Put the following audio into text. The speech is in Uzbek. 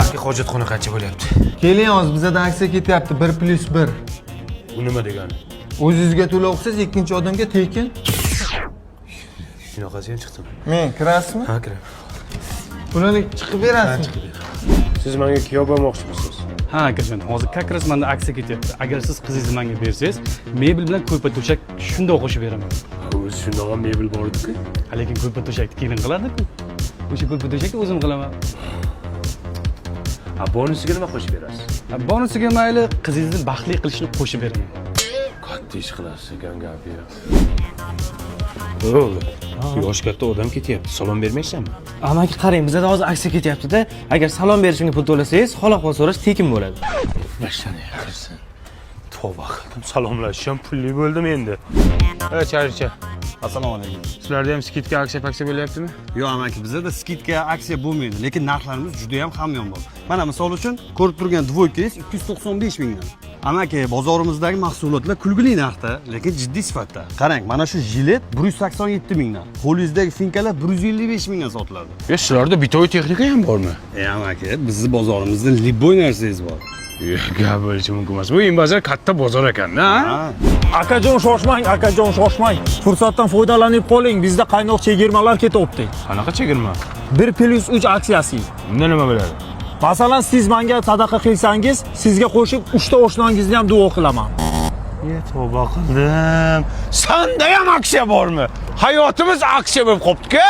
Aka hojatxona qancha bo'lyapti? Keling hozir bizada aksiya ketyapti 1+1. Bu nima degani? O'zingizga to'lovsiz ikkinchi odamga tekin. Shunaqasi ham chiqdimi? Men kirasizmi? Ha, kiraman. Pulini chiqib berasiz. Siz menga kuyov bo'lmoqchimisiz? Ha akajon, hozir как раз menda aksiya ketyapti. Agar siz qizingizni menga bersangiz, mebel bilan ko'rpa to'shak shundoq qo'shib beraman. O'zi shunaqa mebel bor-ku. Lekin ko'rpa to'shakni kelin qiladi-ku. O'sha ko'rpa to'shakni o'zim qilaman. Ha, bonusiga nima qo'shib berasiz? Bonusiga mayli qizingizni baxtli qilishni qo'shib beraman. Katta ish qilasiz ekan gapi yo'q. O'g'lim, yosh katta odam ketyapti. Salom bermaysanmi? Amaki qarang, bizda hozir aksiya ketyapti-da. Agar salom berishimga pul to'lasangiz, xaloq so'rash tekin bo'ladi. Bashani qilsin. Tavba qildim. Salomlashish ham pulli bo'ldim endi. Charicha. Assalomu alaykum. Sizlarda ham skidka aksiya bo'lyaptimi? Yo'q amaki, bizda skidka aksiya bo'lmaydi, lekin narxlarimiz juda ham hamyonbop. Mana misol uchun ko'rib turgan dvoykangiz 295 mingdan. Amaki, bozorimizdagi mahsulotlar kulgili narxda, lekin jiddiy sifatda. Qarang, mana shu jilet 187 mingdan. Qo'lingizdagi finkalar 155 mingdan sotiladi. Sizlarda bitoy texnika ham bormi? Amaki, bizning bozorimizda liboy narsangiz bor. Gap bo'lishi mumkin emas. Bu bozor katta bozor ekan-da. Akajon shoshmang. Fursatdan foydalanib qoling. Bizda qaynoq chegirmalar ketyapti. Qanaqa chegirma? 1+3 aksiyasi. Unda nima bo'ladi? Masalan, siz menga sadaqa qilsangiz, sizga qo'shib 3 ta oshnangizni ham duo qilaman. Tavba qildim. Sanda ham aksiya bormi? Hayotimiz aksiya bo'lib qopti-ku.